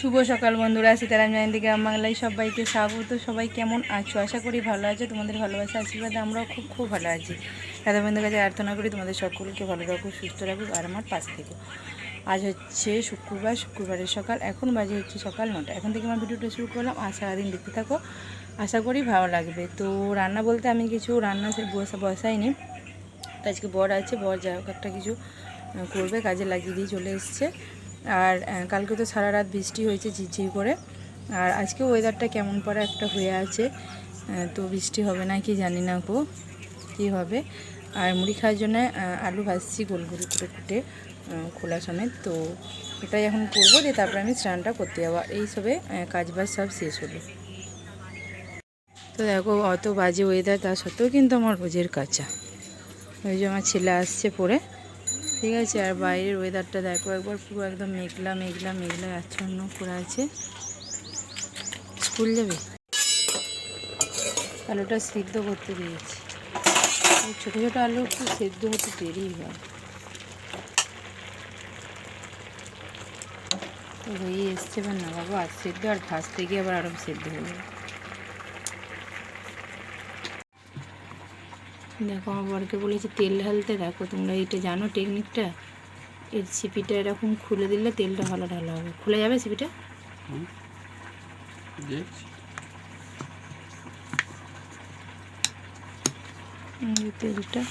শুভ সকাল বন্ধুরা, সীতারাম জয়ন্তী গ্রাম বাংলায় সবাইকে স্বাগত। সবাই কেমন আছো? আশা করি ভালো আছো। তোমাদের ভালোবাসা আশীর্বাদে আমরাও খুব ভালো আছি। দাদা বন্ধুর কাছে প্রার্থনা করি তোমাদের সকলকে ভালো রাখুক, সুস্থ রাখুক আর আমার পাশে থেকো। আজ হচ্ছে শুক্রবারের সকাল। এখন বাজে হচ্ছে সকাল 9টা। এখন থেকে আমার ভিডিওটা শুরু করলাম। আর সারাদিন দেখতে থাকো, আশা করি ভালো লাগবে। তো রান্না বলতে আমি কিছু রান্না বসাইনি। তো আজকে বর আছে, বর যাই হোক একটা কিছু করবে, কাজে লাগিয়ে দিয়ে চলে এসছে। আর কালকে তো সারা রাত বৃষ্টি হয়েছে ঝিরঝির করে। আর আজকে ওয়েদারটা কেমন পরে একটা হয়ে আছে, তো বৃষ্টি হবে না কি জানি না কী হবে। আর মুড়ি খাওয়ার জন্য আলু ভাজছি গোল গোল করে কুটে খোলা সমেত। তো এটাই এখন করবো, দিয়ে তারপরে আমি স্নানটা করতে যাবো। এইসবে কাজবাজ সব শেষ হলো। তো দেখো অত বাজে ওয়েদার, তা সত্ত্বেও কিন্তু আমার রোজের কাঁচা। ওই যে আমার ছেলে আসছে পরে, ঠিক আছে। আর বাইরের ওয়েদারটা দেখো একবার, পুরো একদম মেঘলা মেঘলা মেঘলা আচ্ছন্ন করে আছে। স্কুল যাবে। আলুটা সিদ্ধ করতে দিয়েছি। ছোটো ছোটো আলু একটু সেদ্ধ হতে দেরি হয়। তো হয়ে এসছে এবার না বাবু, আর সেদ্ধ আর ভাজতে গিয়ে আবার আরও সেদ্ধ হয়ে যাবে। দেখো আমার বরকে বলেছি তেল ঢালতে। দেখো তোমরা এইটা জানো টেকনিকটা? এর ছিপিটা এরকম খুলে দিলে তেলটা ভালো ঢালা হবে। খুলে যাবে ছিপিটা? তেলটা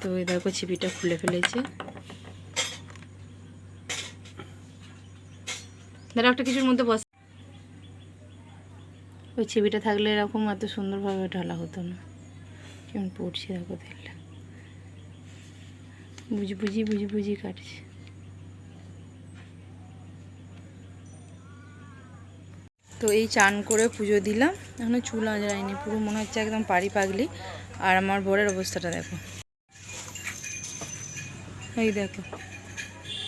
তো এই দেখো ছিপিটা খুলে ফেলেছে। দাঁড়া, একটা কিছুর মধ্যে বস। ওই ছিপিটা থাকলে এরকম এত সুন্দরভাবে ঢালা হতো না। কেমন পড়ছে দেখো তেলটা, বুঝি বুঝি কাটছে। তো এই চান করে পুজো দিলাম, এখনো চুল আঁচড়ায়নি, পুরো মনে হচ্ছে একদম পাড়ি পাগলি। আর আমার বরের অবস্থাটা দেখো, এই দেখো।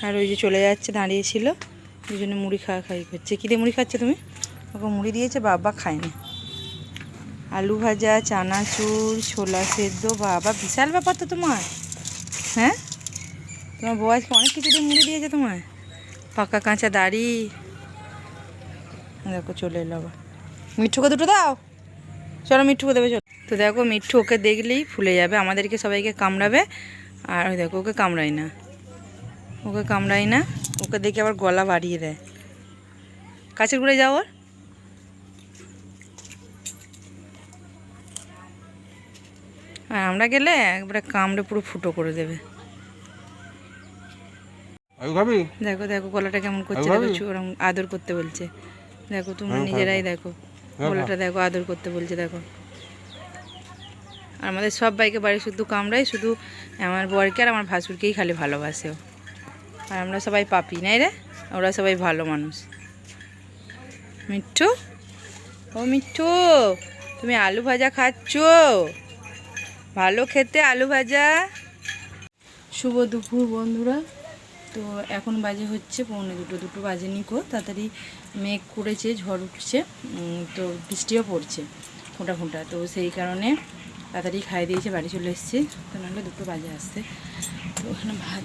আর ওই যে চলে যাচ্ছে, দাঁড়িয়েছিল, দুজনে মুড়ি খাওয়াই করছে। কী দিয়ে মুড়ি খাচ্ছে তুমি? ওকে মুড়ি দিয়েছে, বাবা খায়নি। আলু ভাজা, চানাচুর, ছোলা সেদ্ধ, বাবা বিশাল ব্যাপার তো তোমার। হ্যাঁ, তোমার বউ আজকে অনেক কিছু দিয়ে মুড়ি দিয়েছে তোমায়। পাকা কাঁচা দাড়ি দেখো, চলে এলো আবার। মিঠুকে দুটো দাও, চলো মিঠুকে দেবে চলো। তো দেখো মিঠু ওকে দেখলেই ফুলে যাবে, আমাদেরকে সবাইকে কামড়াবে। আর ওই দেখো ওকে কামড়ায় না, ওকে দেখে আবার গলা বাড়িয়ে দেয়। কাছের ঘুরে যাও ওর। আর আমরা গেলে একবারে কামড়ে পুরো ফুটো করে দেবে। দেখো দেখো গলাটা কেমন করছে, দেখো ওরকম আদর করতে বলছে। দেখো তোমরা নিজেরাই দেখো, গলাটা দেখো আদর করতে বলছে দেখো। আর আমাদের সব বাইকে বাড়ি শুধু কামড়ায়, শুধু আমার বরকে আর আমার ভাসুরকেই খালি ভালোবাসে। আর আমরা সবাই পাপি নাই রে, ওরা সবাই ভালো মানুষ। মিঠু, ও মিঠু, তুমি আলু ভাজা খাচ্ছ? ভালো খেতে আলু ভাজা। শুভ দুপুর বন্ধুরা। তো এখন বাজে হচ্ছে 1:45, 2 বাজে নিকো। তাড়াতাড়ি মেঘ করেছে, ঝড় উঠছে, তো বৃষ্টিও পড়ছে ফোঁটা ফোঁটা। তো সেই কারণে তাড়াতাড়ি খাইয়ে দিয়েছে, বাড়ি চলে এসেছি। তো নাহলে 2 বাজে আসতে। তো ওখানে ভাত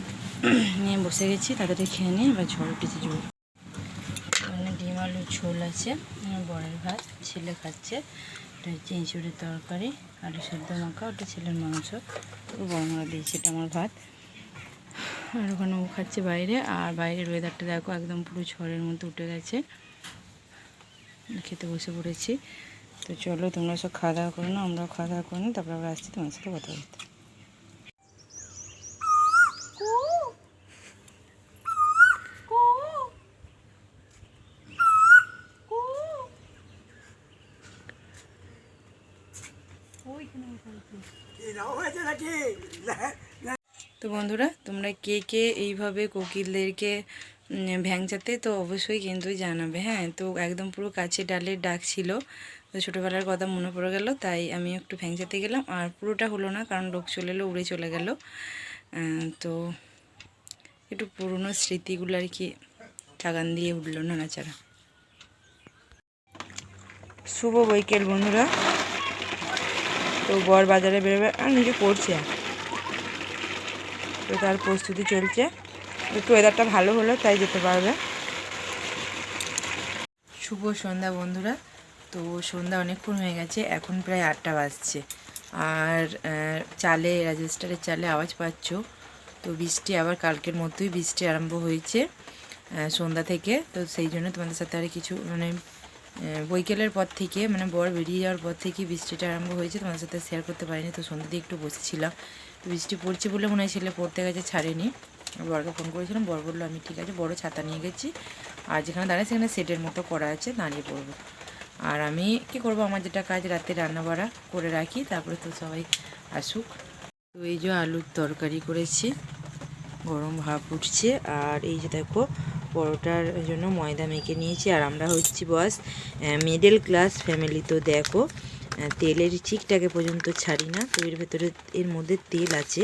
নিয়ে বসে গেছি, তাড়াতাড়ি খেয়ে নিয়ে এবার ঝড় উঠেছে জোর। ওখানে ডিম আলুর ঝোল আছে, বরের ভাত, ছেলে খাচ্ছে। এটা হচ্ছে ইঁচড়ের তরকারি, আলু সেদ্ধ মাখা, ওটা ছেলের মাংস, ও বড়মা দিয়েছে, এটা আমার ভাত। আর ওখানে ও খাচ্ছে বাইরে। আর বাইরের ওয়েদারটা দেখো একদম পুরো ঝড়ের মতো উঠে গেছে। খেতে বসে পড়েছি। তো চলো তোমরা সব খাওয়া দাওয়া করো না, আমরাও খাওয়া দাওয়া করে নিই, তারপর আবার আসছি তোমার সাথে কথা বলতে। তো বন্ধুরা, তোমরা কে কে এইভাবে কোকিলদেরকে ভ্যাংচাতে তো অবশ্যই কিন্তু জানাবে। হ্যাঁ, তো একদম পুরো কাছে ডালের ডাক ছিল, তো ছোটোবেলার কথা মনে পড়ে গেল, তাই আমি একটু ভ্যাংচাতে গেলাম। আর পুরোটা হলো না, কারণ লোক চলে এলো, উড়ে চলে গেল। তো একটু পুরনো স্মৃতিগুলো আর কি টাগান দিয়ে উঠলো নাড়াচাড়া। শুভ বৈকাল বন্ধুরা। তো বর বাজারে বেরোবে আর নিজে করছে, তো তার প্রস্তুতি চলছে। একটু ওয়েদারটা ভালো হলো তাই যেতে পারবে। শুভ সন্ধ্যা বন্ধুরা। তো সন্ধ্যা অনেকক্ষণ হয়ে গেছে, এখন প্রায় 8টা বাজছে। আর চালে রাজেস্টারের চালে আওয়াজ পাচ্ছ। তো বৃষ্টি আবার কালকের মতোই বৃষ্টি আরম্ভ হয়েছে সন্ধ্যা থেকে। তো সেই জন্য তোমাদের সাথে আর কিছু মানে বৈকালের পর থেকে মানে বর বেরিয়ে যাওয়ার পর থেকে বৃষ্টিটা আরম্ভ হয়েছে, তোমাদের সাথে শেয়ার করতে পারিনি। তো সন্ধ্যা দিয়ে একটু বসেছিলাম, তো বৃষ্টি পড়ছে বলে মনে হয় ছেলে পড়তে গেছে, ছাড়েনি। বরকে ফোন করেছিলাম, বর বললো আমি ঠিক আছে, বড় ছাতা নিয়ে গেছি। আর যেখানে দাঁড়ায় সেখানে সেটের মতো করা আছে, দাঁড়িয়ে পড়বো। আর আমি কি করব, আমার যেটা কাজ রাতে রান্না বাড়া করে রাখি, তারপরে তো সবাই আসুক। তো এই যে আলুর তরকারি করেছি, গরম ভাপ উঠছে। আর এই যে দেখো পরোটার জন্য ময়দা মেখে নিয়েছি। আর আমরা হচ্ছি বস মিডল ক্লাস ফ্যামিলি। তো দেখো তেলের চিকটাকে পর্যন্ত ছাড়ি না। তো এর ভেতরে এর মধ্যে তেল আছে।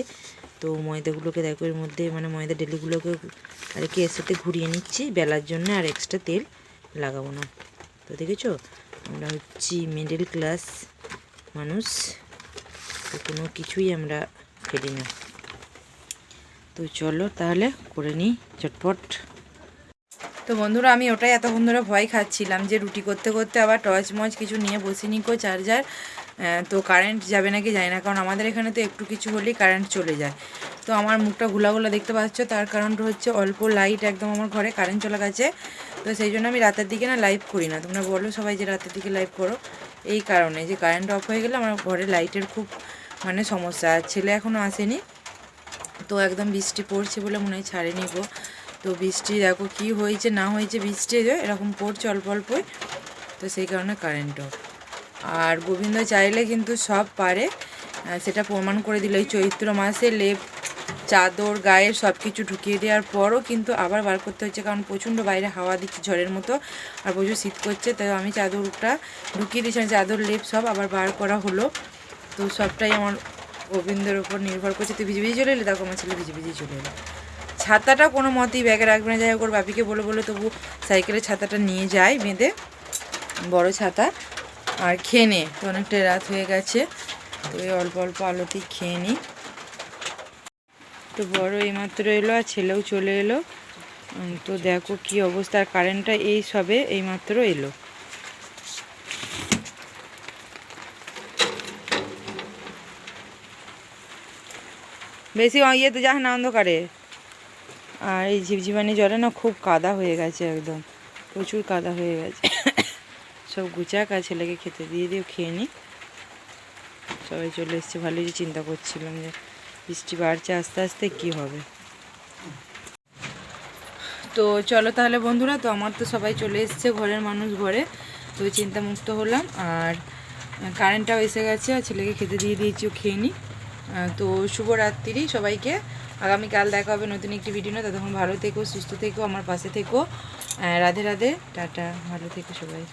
তো ময়দাগুলোকে দেখো এর মধ্যে মানে ময়দা ডেলিগুলোকে আর কি এর সাথে ঘুরিয়ে নিচ্ছি বেলার জন্য, আর এক্সট্রা তেল লাগাবো না। তো দেখেছো আমরা হচ্ছি মিডল ক্লাস মানুষ, তো কোনো কিছুই আমরা ফেলি না। তো চলো তাহলে করে নিই চটপট। তো বন্ধুরা আমি ওটাই এতক্ষণ ধরে ভয় খাচ্ছিলাম যে রুটি করতে করতে আবার টর্চ মচ কিছু নিয়ে বসিনি কো চার্জার, তো কারেন্ট যাবে নাকি জানি না, কারণ আমাদের এখানে তো একটু কিছু হলেই কারেন্ট চলে যায়। তো আমার মুখটা ঘোলা দেখতে পাচ্ছ, তার কারণটা হচ্ছে অল্প লাইট একদম আমার ঘরে কারেন্ট চলে গেছে। তো সেই জন্য আমি রাতের দিকে না লাইভ করি না। তোমরা বলো সবাই যে রাতের দিকে লাইভ করো, এই কারণে যে কারেন্ট অফ হয়ে গেলে আমার ঘরে লাইটের খুব মানে সমস্যা। আর ছেলে এখনও আসেনি, তো একদম বৃষ্টি পড়ছে বলে মনে হয় ছাড়েনি গো। তো বৃষ্টি দেখো কি হয়েছে না হয়েছে, বৃষ্টি এরকম পড়ছে অল্প অল্পই, তো সেই কারণে কারেন্ট অফ। আর গোবিন্দ চাইলে কিন্তু সব পারে, সেটা প্রমাণ করে দিল। এই চৈত্র মাসে লেপ চাদর গায়ের সব কিছু ঢুকিয়ে দেওয়ার পরও কিন্তু আবার বার করতে হচ্ছে, কারণ প্রচণ্ড বাইরে হাওয়া দিচ্ছে ঝড়ের মতো, আর প্রচুর শীত করছে। তাই আমি চাদরটা ঢুকিয়ে দিয়েছিলাম, চাদর লেপ সব আবার বার করা হলো। তো সবটাই আমার গোবিন্দের উপর নির্ভর করছে। তুই ভিজে চলে এলি, দেখো আমার ছেলে ভিজে চলে এলো। ছাতাটা কোনো মতেই ব্যাগে রাখবে না, যাই হোক ওর বাপিকে বলে তবু সাইকেলের ছাতাটা নিয়ে যায় বেঁধে, বড় ছাতা। আর খেয়ে নে, তো অনেকটা রাত হয়ে গেছে, তো এই অল্প অল্প আলোতেই খেয়ে নিই। তো বড় এইমাত্র এলো আর ছেলেও চলে এলো। তো দেখো কি অবস্থা, আর কারেন্টটা এই সবে এইমাত্র এলো। বেশি ইয়ে তো যাস না অন্ধকারে। আর এই ঝিপঝিপানি জলে না খুব কাদা হয়ে গেছে, একদম প্রচুর কাদা হয়ে গেছে। সব গুচাক আর ছেলেকে খেতে দিয়ে খেয়ে নিই। সবাই চলে এসছে, ভালোই চিন্তা করছিলাম যে বৃষ্টি বাড়ছে আস্তে আস্তে কী হবে। তো চলো তাহলে বন্ধুরা, তো আমার তো সবাই চলে এসছে ঘরের মানুষ ঘরে, তো চিন্তামুক্ত হলাম। আর কারেন্টটাও এসে গেছে, আর ছেলেকে খেতে দিয়ে দিয়েছি, ও খেয়ে নিই। তো শুভরাত্রি সবাইকে। আগামীকাল দেখা হবে নতুন একটি ভিডিও না, ততক্ষণ ভালো থেকো, সুস্থ থেকো, আমার পাশে থেকো। রাধে রাধে, টাটা, ভালো থেকো সবাই।